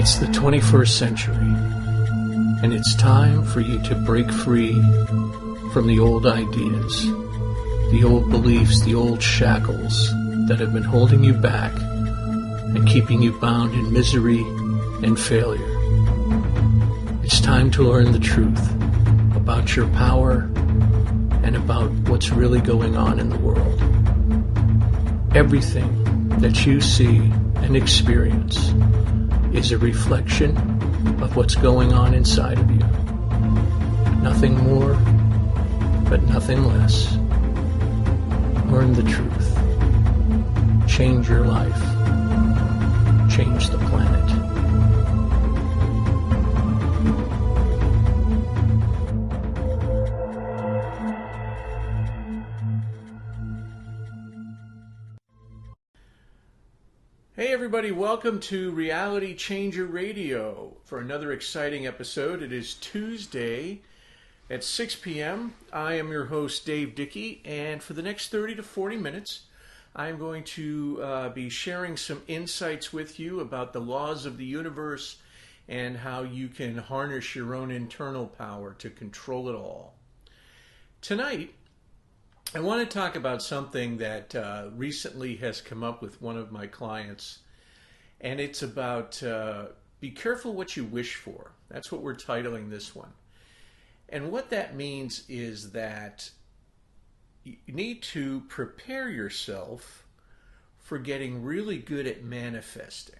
It's the 21st century, and it's time for you to break free from the old ideas, the old beliefs, the old shackles that have been holding you back and keeping you bound in misery and failure. It's time to learn the truth about your power and about what's really going on in the world. Everything that you see and experience is a reflection of what's going on inside of you. Nothing more, but nothing less. Learn the truth. Change your life. Change the planet. Hey everybody, welcome to Reality Changer Radio for another exciting episode. It is Tuesday at 6 p.m. I am your host, Dave Dickey, and for the next 30 to 40 minutes, I'm going to be sharing some insights with you about the laws of the universe and how you can harness your own internal power to control it all. Tonight, I want to talk about something that recently has come up with one of my clients, and it's about be careful what you wish for. That's what we're titling this one. And what that means is that you need to prepare yourself for getting really good at manifesting.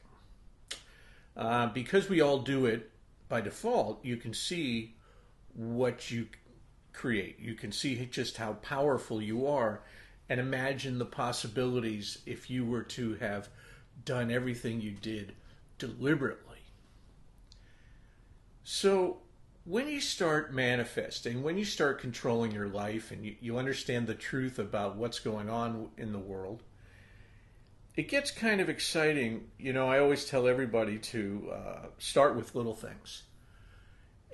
Because we all do it by default, you can see what you create. You can see just how powerful you are and imagine the possibilities if you were to have done everything you did deliberately. So when you start manifesting, when you start controlling your life and you understand the truth about what's going on in the world, it gets kind of exciting. You know, I always tell everybody to start with little things.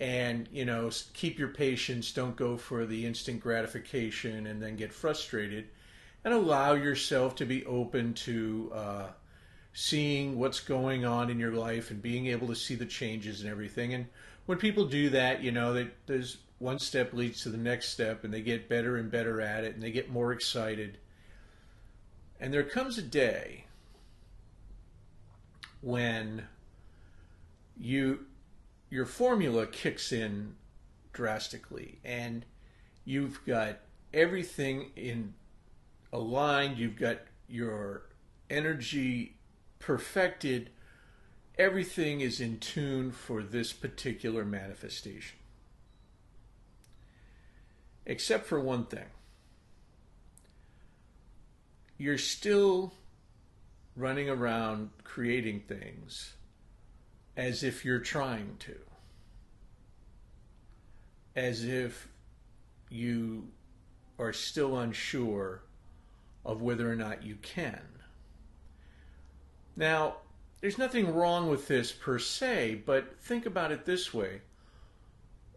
And, you know, keep your patience, don't go for the instant gratification and then get frustrated, and allow yourself to be open to seeing what's going on in your life and being able to see the changes and everything. And when people do that, you know, there's one step leads to the next step, and they get better and better at it, and they get more excited. And there comes a day when your formula kicks in drastically and you've got everything in aligned, you've got your energy perfected, everything is in tune for this particular manifestation. Except for one thing. You're still running around creating things as if you're trying to. As if you are still unsure of whether or not you can. Now, there's nothing wrong with this per se, but think about it this way.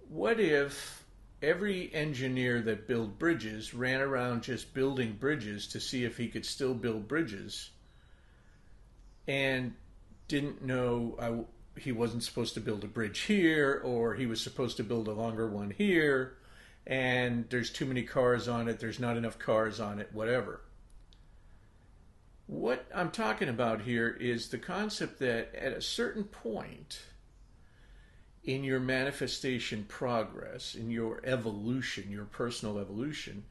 What if every engineer that built bridges ran around just building bridges to see if he could still build bridges and didn't know he wasn't supposed to build a bridge here, or he was supposed to build a longer one here, and there's too many cars on it, there's not enough cars on it, whatever. What I'm talking about here is the concept that at a certain point in your manifestation progress, in your evolution, your personal evolution,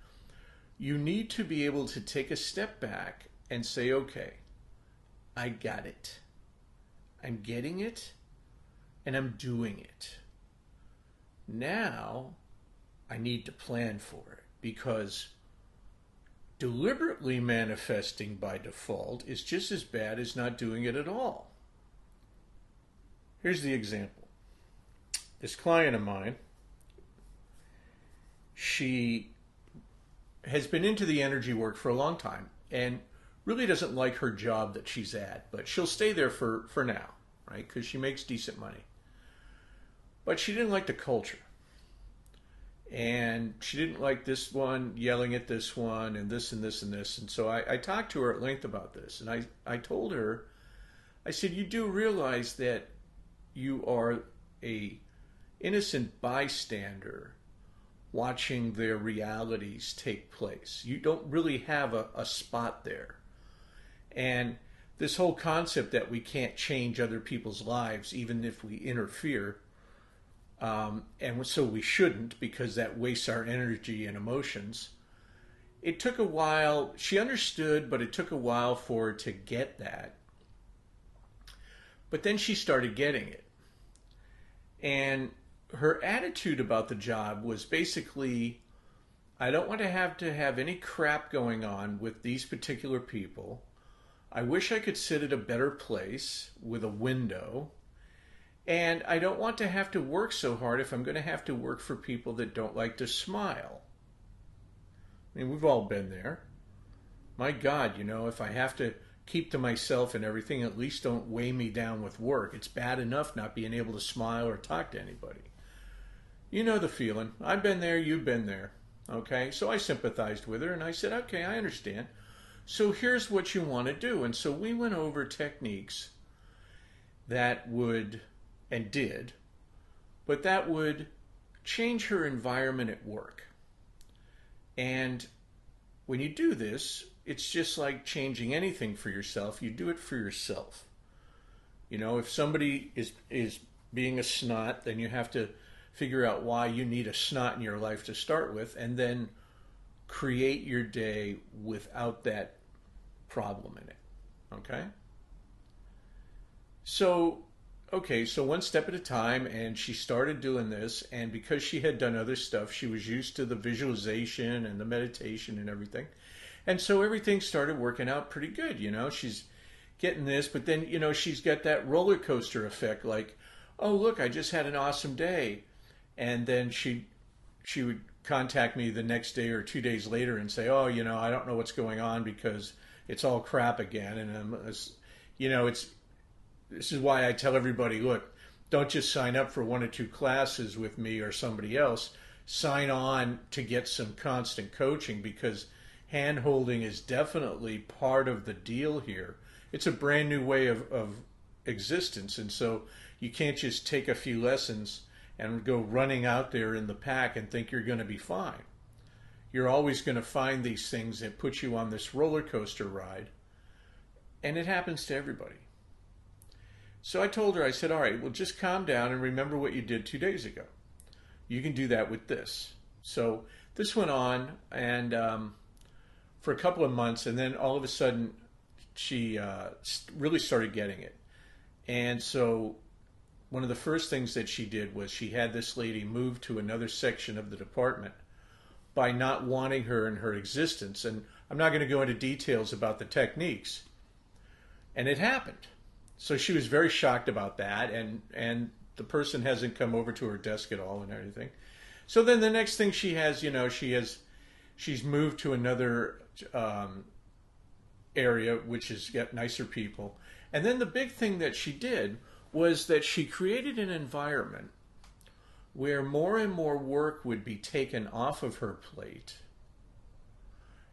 you need to be able to take a step back and say, okay, I got it. I'm getting it, and I'm doing it. Now, I need to plan for it, because deliberately manifesting by default is just as bad as not doing it at all. Here's the example. This client of mine, she has been into the energy work for a long time and really doesn't like her job that she's at, but she'll stay there for now, right? Because she makes decent money. But she didn't like the culture. And she didn't like this one yelling at this one and this and this and this. And so I talked to her at length about this. And I told her, I said, you do realize that you are a innocent bystander watching their realities take place. You don't really have a spot there. And this whole concept that we can't change other people's lives, even if we interfere, and so we shouldn't because that wastes our energy and emotions. It took a while. She understood, but it took a while for her to get that. But then she started getting it. And her attitude about the job was basically, I don't want to have any crap going on with these particular people. I wish I could sit at a better place with a window. And I don't want to have to work so hard if I'm going to have to work for people that don't like to smile. I mean, we've all been there. My God, if I have to keep to myself and everything, at least don't weigh me down with work. It's bad enough not being able to smile or talk to anybody. You know the feeling. I've been there, you've been there. Okay, so I sympathized with her and I said, okay, I understand. So here's what you want to do. And so we went over techniques that would, and did, but that would change her environment at work. And when you do this, it's just like changing anything for yourself. You do it for yourself. If somebody is being a snot, then you have to figure out why you need a snot in your life to start with, and then create your day without that problem in it. Okay? So one step at a time, and she started doing this, and because she had done other stuff, she was used to the visualization and the meditation and everything. And so everything started working out pretty good, She's getting this, but then, she's got that roller coaster effect, like, oh, look, I just had an awesome day. And then she would contact me the next day or 2 days later and say, oh, I don't know what's going on because it's all crap again. And, this is why I tell everybody, look, don't just sign up for 1 or 2 classes with me or somebody else. Sign on to get some constant coaching, because hand-holding is definitely part of the deal here. It's a brand new way of existence. And so you can't just take a few lessons and go running out there in the pack and think you're going to be fine. You're always going to find these things that put you on this roller coaster ride. And it happens to everybody. So I told her, I said, all right, well, just calm down and remember what you did 2 days ago. You can do that with this. So this went on and for a couple of months, and then all of a sudden she really started getting it. And so one of the first things that she did was she had this lady move to another section of the department by not wanting her in her existence. And I'm not going to go into details about the techniques. And it happened. So she was very shocked about that, and the person hasn't come over to her desk at all and everything. So then the next thing she has, she's moved to another area which has got nicer people. And then the big thing that she did was that she created an environment where more and more work would be taken off of her plate,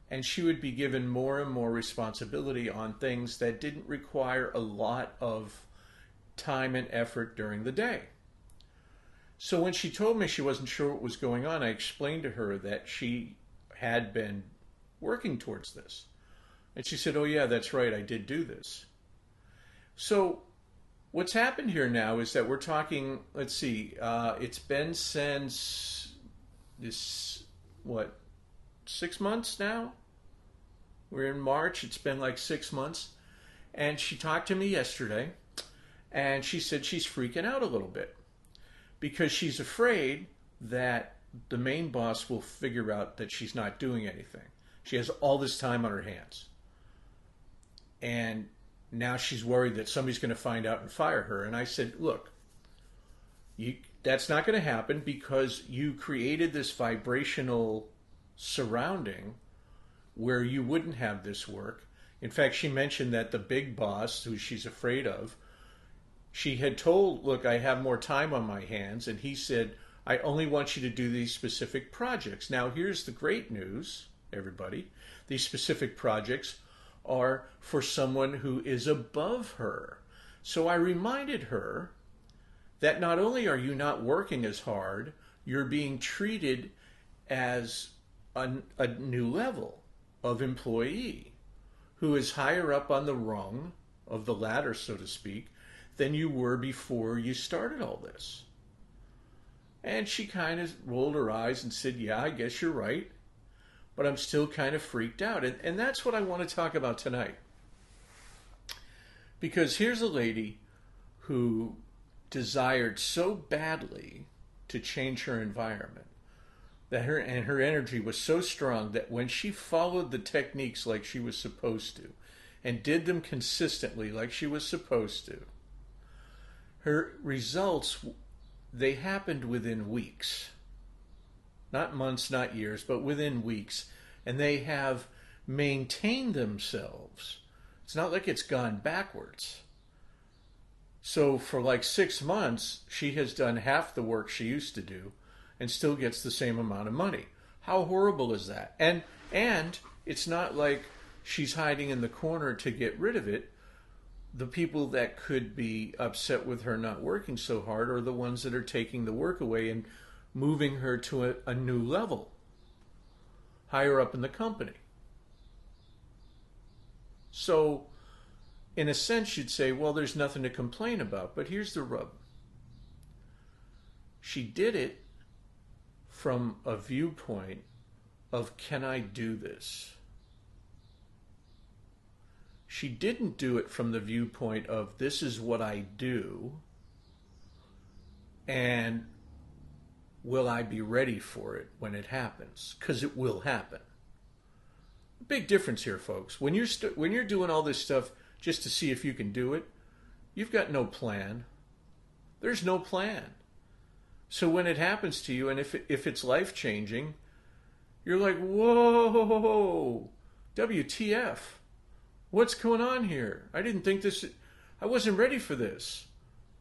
and she would be given more and more responsibility on things that didn't require a lot of time and effort during the day. So when she told me she wasn't sure what was going on, I explained to her that she had been working towards this. And she said, oh yeah, that's right, I did do this. So what's happened here now is that we're talking, let's see, it's been since 6 months now? We're in March. It's been like 6 months. And she talked to me yesterday, and she said she's freaking out a little bit because she's afraid that the main boss will figure out that she's not doing anything. She has all this time on her hands. And now she's worried that somebody's going to find out and fire her. And I said, look, that's not going to happen because you created this vibrational surrounding where you wouldn't have this work. In fact, she mentioned that the big boss, who she's afraid of, she had told, look, I have more time on my hands, and he said, I only want you to do these specific projects. Now, here's the great news, everybody. These specific projects are for someone who is above her. So I reminded her that not only are you not working as hard, you're being treated as a new level of employee who is higher up on the rung of the ladder, so to speak, than you were before you started all this. And she kind of rolled her eyes and said, yeah, I guess you're right, but I'm still kind of freaked out. And that's what I want to talk about tonight. Because here's a lady who desired so badly to change her environment that her energy was so strong that when she followed the techniques like she was supposed to and did them consistently like she was supposed to, her results, they happened within weeks. Not months, not years, but within weeks. And they have maintained themselves. It's not like it's gone backwards. So for like 6 months, she has done half the work she used to do and still gets the same amount of money. How horrible is that? And it's not like she's hiding in the corner to get rid of it. The people that could be upset with her not working so hard are the ones that are taking the work away and moving her to a new level, higher up in the company. So, in a sense, you'd say, well, there's nothing to complain about. But here's the rub. She did it from a viewpoint of, can I do this? She didn't do it from the viewpoint of, this is what I do, and will I be ready for it when it happens? Because it will happen. Big difference here, folks. When you're doing all this stuff just to see if you can do it, you've got no plan. There's no plan. So when it happens to you, and if it's life-changing, you're like, whoa, WTF. What's going on here? I didn't think this, I wasn't ready for this.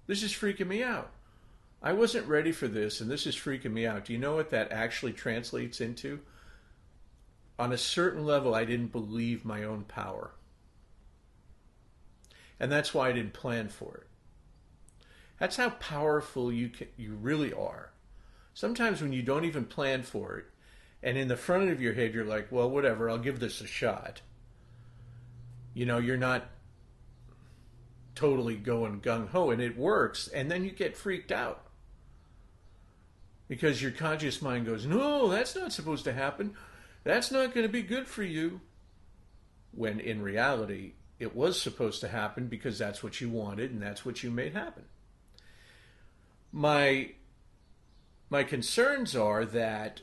This is freaking me out. I wasn't ready for this, and this is freaking me out. Do you know what that actually translates into? On a certain level, I didn't believe my own power. And that's why I didn't plan for it. That's how powerful you really are. Sometimes when you don't even plan for it, and in the front of your head you're like, well, whatever, I'll give this a shot. You know, you're not totally going gung-ho, and it works, and then you get freaked out. Because your conscious mind goes, no, that's not supposed to happen. That's not going to be good for you. When in reality, it was supposed to happen because that's what you wanted and that's what you made happen. My concerns are that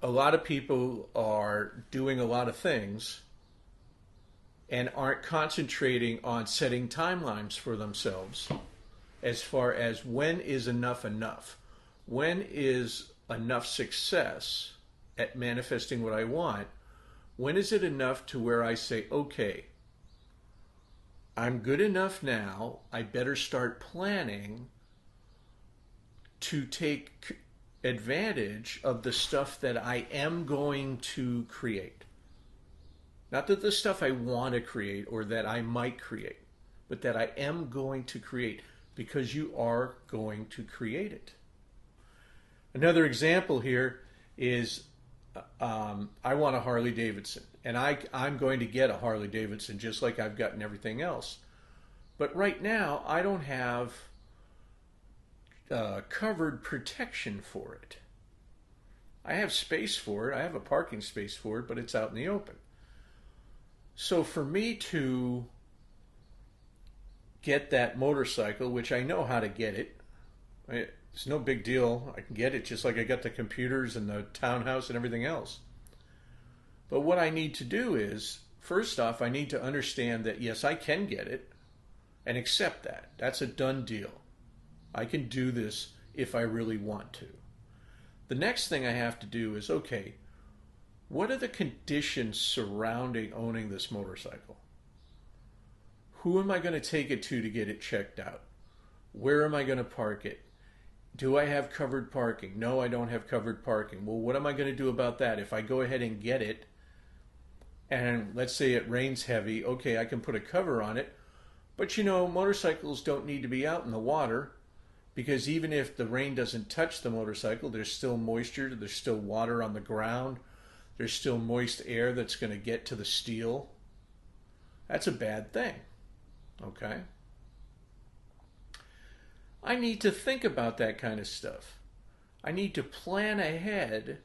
a lot of people are doing a lot of things and aren't concentrating on setting timelines for themselves as far as when is enough enough? When is enough success at manifesting what I want? When is it enough to where I say, okay, I'm good enough now, I better start planning to take advantage of the stuff that I am going to create. Not that the stuff I want to create or that I might create, but that I am going to create, because you are going to create it. Another example here is I want a Harley Davidson, and I'm going to get a Harley Davidson just like I've gotten everything else. But right now, I don't have covered protection for it. I have space for it. I have a parking space for it, but it's out in the open. So for me to get that motorcycle, which I know how to get it, it's no big deal. I can get it just like I got the computers and the townhouse and everything else. But what I need to do is, first off, I need to understand that, yes, I can get it and accept that. That's a done deal. I can do this if I really want to. The next thing I have to do is, okay, what are the conditions surrounding owning this motorcycle? Who am I going to take it to get it checked out? Where am I going to park it? Do I have covered parking? No, I don't have covered parking. Well, what am I going to do about that? If I go ahead and get it, and let's say it rains heavy, okay, I can put a cover on it. But you know, motorcycles don't need to be out in the water. Because even if the rain doesn't touch the motorcycle, there's still moisture, there's still water on the ground, there's still moist air that's going to get to the steel. That's a bad thing. Okay? I need to think about that kind of stuff. I need to plan ahead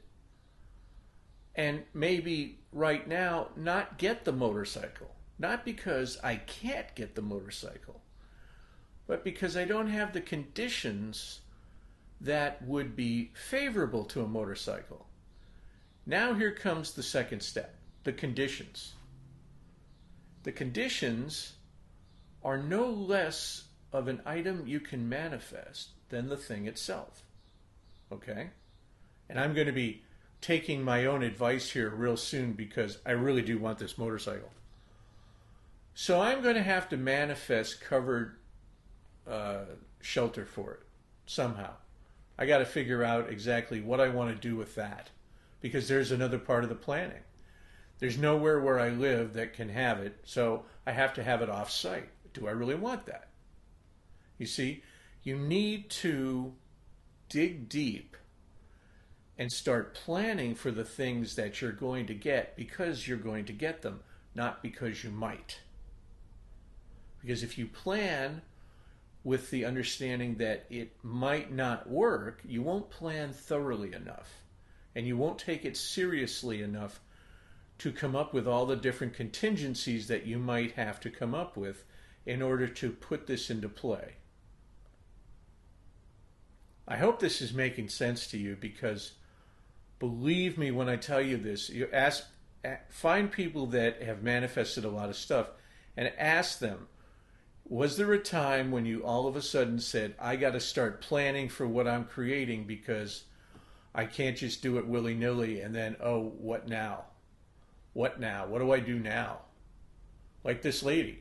and maybe right now not get the motorcycle. Not because I can't get the motorcycle, but because I don't have the conditions that would be favorable to a motorcycle. Now here comes the second step, the conditions. The conditions are no less of an item you can manifest than the thing itself. Okay? And I'm going to be taking my own advice here real soon because I really do want this motorcycle. So I'm going to have to manifest covered shelter for it somehow. I got to figure out exactly what I want to do with that because there's another part of the planning. There's nowhere where I live that can have it, so I have to have it off-site. Do I really want that? You see, you need to dig deep and start planning for the things that you're going to get because you're going to get them, not because you might. Because if you plan with the understanding that it might not work, you won't plan thoroughly enough. And you won't take it seriously enough to come up with all the different contingencies that you might have to come up with in order to put this into play. I hope this is making sense to you because believe me when I tell you this, find people that have manifested a lot of stuff and ask them, was there a time when you all of a sudden said, I got to start planning for what I'm creating because I can't just do it willy-nilly and then, oh, what now? What now? What do I do now? Like this lady.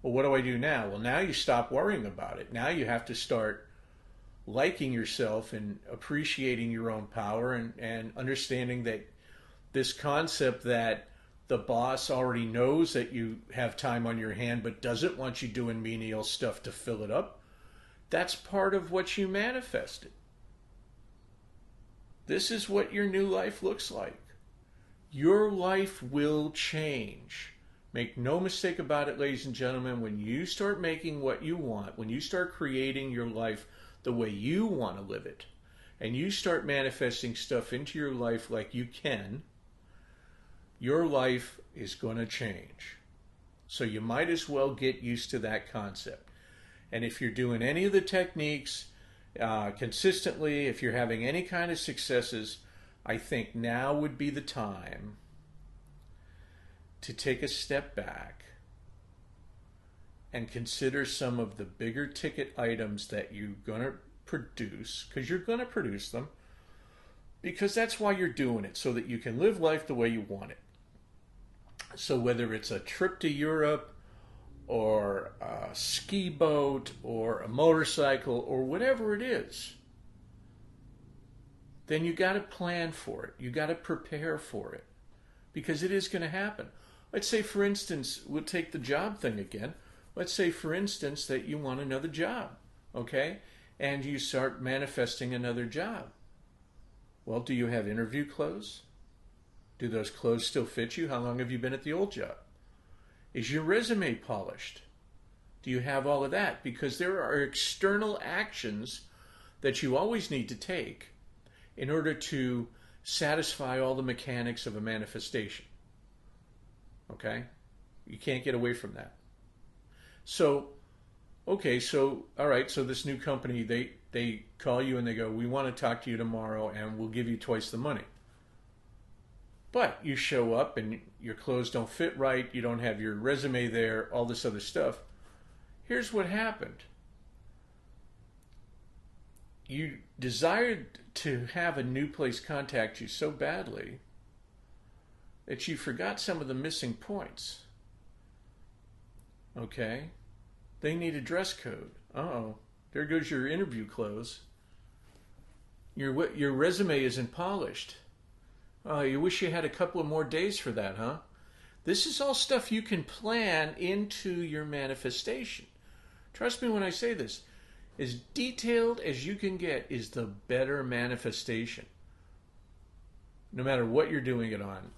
Well, what do I do now? Well, now you stop worrying about it. Now you have to start liking yourself and appreciating your own power and understanding that this concept that the boss already knows that you have time on your hand but doesn't want you doing menial stuff to fill it up, that's part of what you manifested. This is what your new life looks like. Your life will change. Make no mistake about it, ladies and gentlemen. When you start making what you want, when you start creating your life the way you want to live it, and you start manifesting stuff into your life like you can, your life is going to change. So you might as well get used to that concept. And if you're doing any of the techniques consistently, if you're having any kind of successes, I think now would be the time to take a step back and consider some of the bigger ticket items that you're going to produce, because you're going to produce them, because that's why you're doing it, so that you can live life the way you want it. So whether it's a trip to Europe or a ski boat or a motorcycle or whatever it is, then you got to plan for it. You got to prepare for it because it is going to happen. Let's say, for instance, we'll take the job thing again. Let's say, for instance, that you want another job, okay? And you start manifesting another job. Well, do you have interview clothes? Do those clothes still fit you? How long have you been at the old job? Is your resume polished? Do you have all of that? Because there are external actions that you always need to take in order to satisfy all the mechanics of a manifestation. Okay? You can't get away from that. So, okay, so, all right, so this new company, they call you and they go, we want to talk to you tomorrow and we'll give you twice the money. But you show up and your clothes don't fit right, you don't have your resume there, all this other stuff. Here's what happened. You desired to have a new place contact you so badly that you forgot some of the missing points. Okay? They need a dress code. Uh-oh. There goes your interview clothes. Your resume isn't polished. Oh, you wish you had a couple of more days for that, huh? This is all stuff you can plan into your manifestation. Trust me when I say this. As detailed as you can get is the better manifestation. No matter what you're doing it on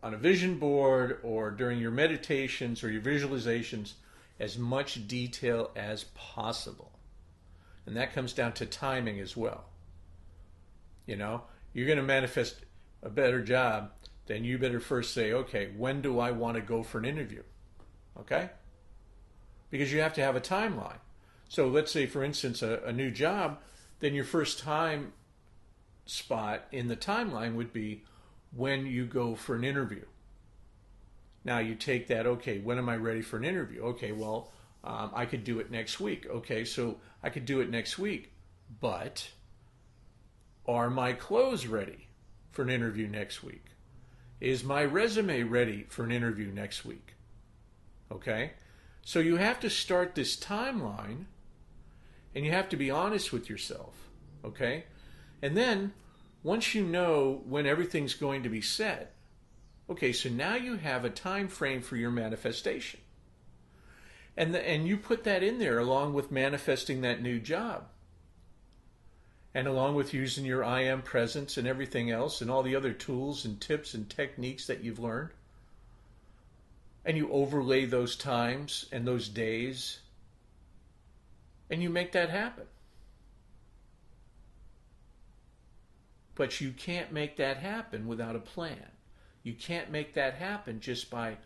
a vision board or during your meditations or your visualizations, as much detail as possible. And that comes down to timing as well. You know, you're going to manifest a better job, then you better first say, okay, when do I want to go for an interview? Okay? Because you have to have a timeline. So let's say, for instance, a new job, then your first time spot in the timeline would be when you go for an interview. Now you take that, okay, when am I ready for an interview? Okay, well, I could do it next week. Okay, so I could do it next week, but are my clothes ready for an interview next week? Is my resume ready for an interview next week? Okay, so you have to start this timeline and you have to be honest with yourself. Okay, and then once you know when everything's going to be set, okay, so now you have a time frame for your manifestation. And you put that in there along with manifesting that new job. And along with using your I am presence and everything else and all the other tools and tips and techniques that you've learned. And you overlay those times and those days. And you make that happen. But you can't make that happen without a plan. You can't make that happen just by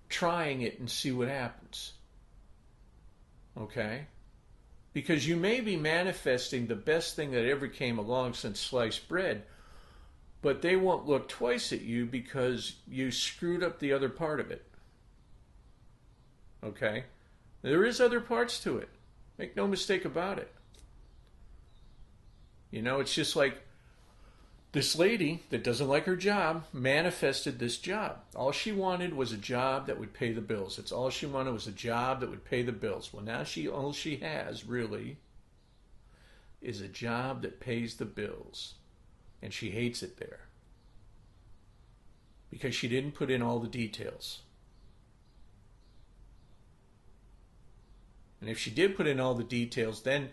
trying it and see what happens. Okay? Because you may be manifesting the best thing that ever came along since sliced bread, but they won't look twice at you because you screwed up the other part of it. Okay? There is other parts to it. Make no mistake about it. You know, it's just like this lady that doesn't like her job manifested this job. All she wanted was a job that would pay the bills. That's all she wanted, was a job that would pay the bills. Well, now all she has really is a job that pays the bills. And she hates it there. Because she didn't put in all the details. And if she did put in all the details, then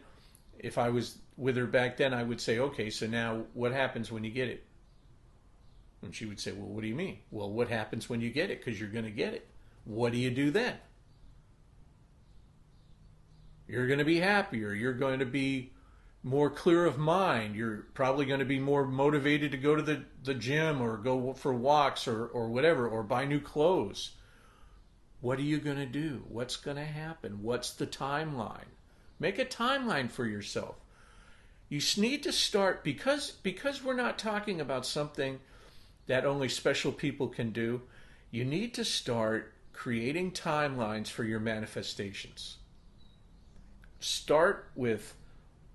if I was with her back then, I would say, okay, so now what happens when you get it? And she would say, well, what do you mean? Well, what happens when you get it? Because you're going to get it. What do you do then? You're going to be happier. You're going to be more clear of mind. You're probably going to be more motivated to go to the gym or go for walks or whatever, or buy new clothes. What are you going to do? What's going to happen? What's the timeline? Make a timeline for yourself. You need to start, because we're not talking about something that only special people can do, you need to start creating timelines for your manifestations. Start with,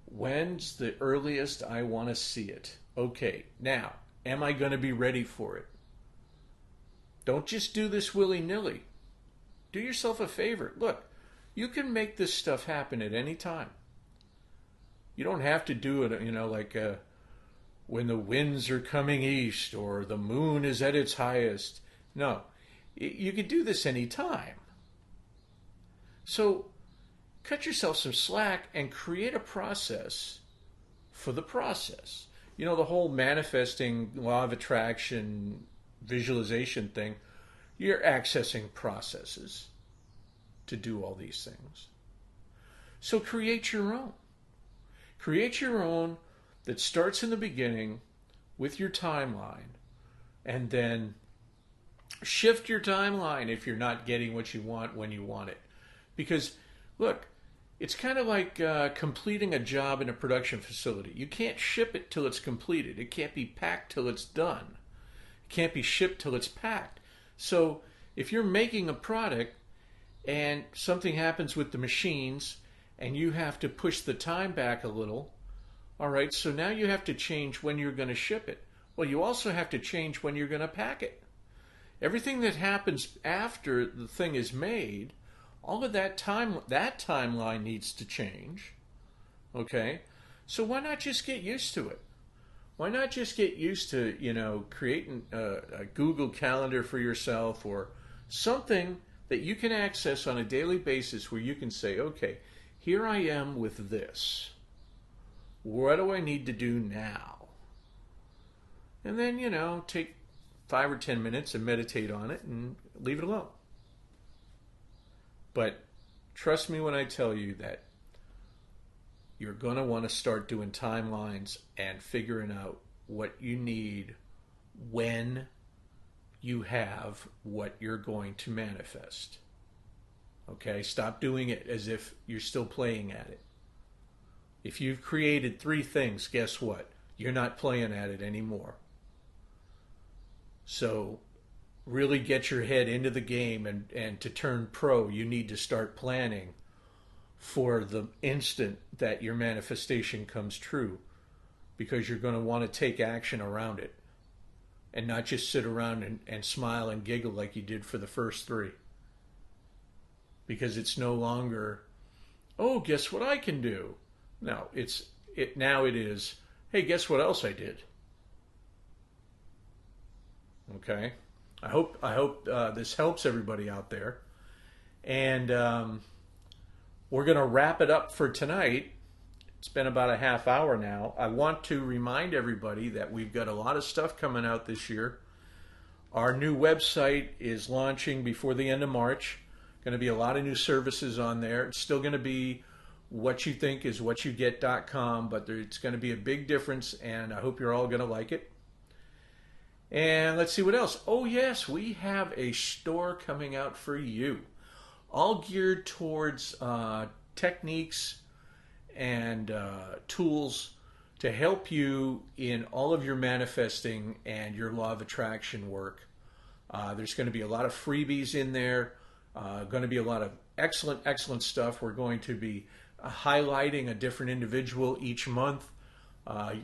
when's the earliest I want to see it? Okay, now, am I going to be ready for it? Don't just do this willy-nilly. Do yourself a favor. Look, you can make this stuff happen at any time. You don't have to do it, like when the winds are coming east or the moon is at its highest. No, you can do this any time. So cut yourself some slack and create a process for the process. You know, the whole manifesting, law of attraction, visualization thing, you're accessing processes to do all these things. So create your own. Create your own that starts in the beginning with your timeline, and then shift your timeline if you're not getting what you want when you want it. Because, look, it's kind of like completing a job in a production facility. You can't ship it till it's completed. It can't be packed till it's done. It can't be shipped till it's packed. So if you're making a product and something happens with the machines and you have to push the time back a little, all right, so now you have to change when you're going to ship it. Well, you also have to change when you're going to pack it. Everything that happens after the thing is made, all of that timeline needs to change. Okay? So why not just get used to it? Why not just get used to, creating a Google Calendar for yourself, or something that you can access on a daily basis where you can say, okay, here I am with this. What do I need to do now? And then, take 5 or 10 minutes and meditate on it and leave it alone. But trust me when I tell you that you're going to want to start doing timelines and figuring out what you need when you have what you're going to manifest. Okay? Stop doing it as if you're still playing at it. If you've created 3 things, guess what? You're not playing at it anymore. So really get your head into the game, and to turn pro, you need to start planning for the instant that your manifestation comes true, because you're going to want to take action around it and not just sit around and smile and giggle like you did for the first 3. Because it's no longer, oh, guess what I can do? No, now it is, hey, guess what else I did? Okay? I hope this helps everybody out there. And we're going to wrap it up for tonight. It's been about a half hour now. I want to remind everybody that we've got a lot of stuff coming out this year. Our new website is launching before the end of March. Going to be a lot of new services on there. It's still going to be whatyouthink.com, but it's going to be a big difference, and I hope you're all going to like it. And let's see what else. Oh, yes, we have a store coming out for you, all geared towards techniques and tools to help you in all of your manifesting and your law of attraction work. There's going to be a lot of freebies in there, going to be a lot of excellent stuff. We're going to be highlighting a different individual each month.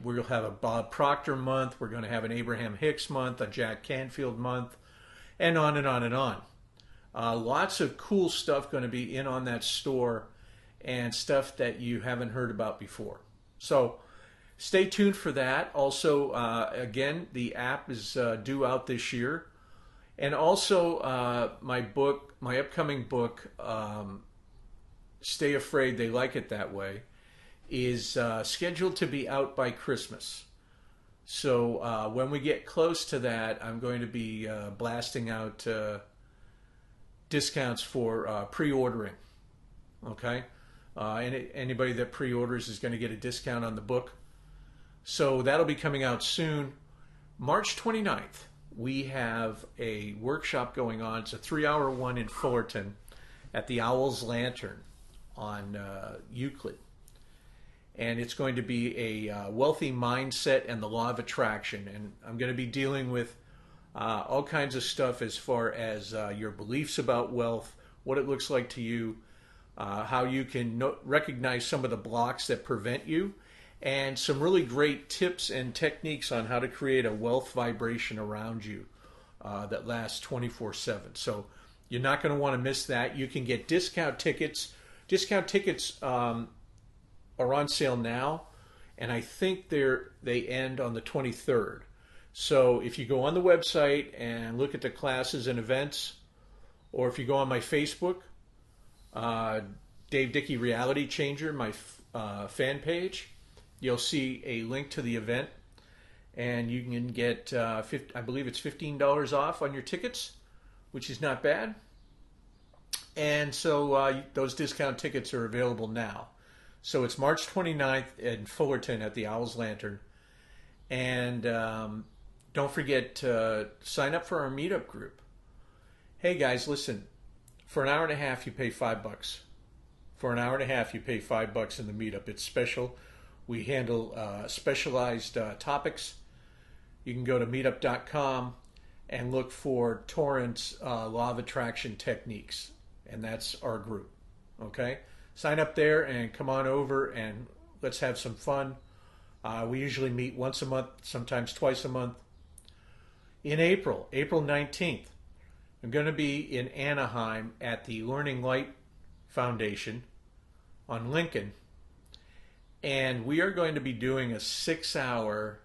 We'll have a Bob Proctor month. We're going to have an Abraham Hicks month, a Jack Canfield month, and on and on and on. Lots of cool stuff going to be in on that store, and stuff that you haven't heard about before. So stay tuned for that. Also, again, the app is due out this year. And also my upcoming book, Stay Afraid They Like It That Way, is scheduled to be out by Christmas. So when we get close to that, I'm going to be blasting out discounts for pre-ordering. Okay? Anybody that pre-orders is going to get a discount on the book. So that'll be coming out soon. March 29th, we have a workshop going on. It's a 3-hour one in Fullerton at the Owl's Lantern on Euclid. And it's going to be a wealthy mindset and the law of attraction. And I'm going to be dealing with all kinds of stuff as far as your beliefs about wealth, what it looks like to you, how you can recognize some of the blocks that prevent you, and some really great tips and techniques on how to create a wealth vibration around you that lasts 24/7. So you're not going to want to miss that. You can get discount tickets. Discount tickets are on sale now, and I think they end on the 23rd. So if you go on the website and look at the classes and events, or if you go on my Facebook, Dave Dickey Reality Changer, my fan page, you'll see a link to the event, and you can get, I believe it's $15 off on your tickets, which is not bad. And so those discount tickets are available now. So it's March 29th in Fullerton at the Owl's Lantern. And don't forget to sign up for our meetup group. Hey guys, listen, for an hour and a half you pay $5. For an hour and a half you pay $5 in the meetup. It's special. We handle specialized topics. You can go to meetup.com and look for Torrance Law of Attraction Techniques. And that's our group. Okay? Sign up there and come on over and let's have some fun. We usually meet once a month, sometimes twice a month. In April 19th, I'm going to be in Anaheim at the Learning Light Foundation on Lincoln. And we are going to be doing a 6-hour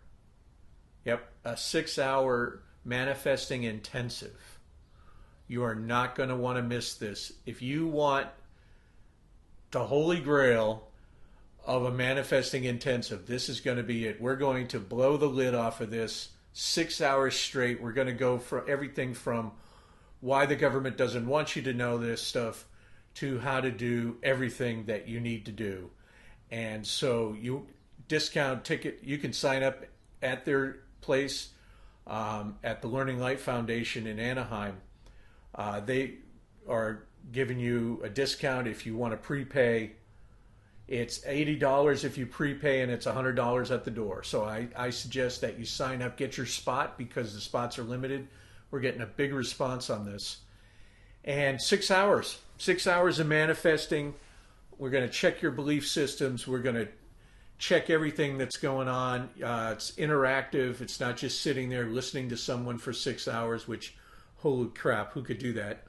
manifesting intensive. You are not going to want to miss this. If you want the holy grail of a manifesting intensive. This is going to be it. We're going to blow the lid off of this 6 hours straight. We're going to go for everything from why the government doesn't want you to know this stuff to how to do everything that you need to do. And so you discount ticket, you can sign up at their place at the Learning Light Foundation in Anaheim. They are giving you a discount if you want to prepay. It's $80 if you prepay, and it's $100 at the door. So I suggest that you sign up, get your spot, because the spots are limited. We're getting a big response on this. And 6 hours of manifesting. We're going to check your belief systems. We're going to check everything that's going on. It's interactive. It's not just sitting there listening to someone for 6 hours, which, holy crap, who could do that?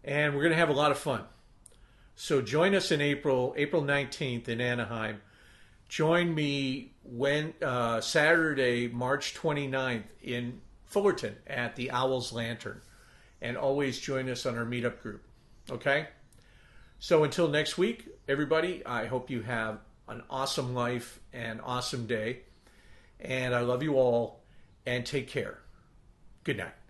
And we're going to have a lot of fun. So join us in April 19th in Anaheim. Join me Saturday, March 29th in Fullerton at the Owl's Lantern. And always join us on our meetup group. Okay? So until next week, everybody, I hope you have an awesome life and awesome day. And I love you all, and take care. Good night.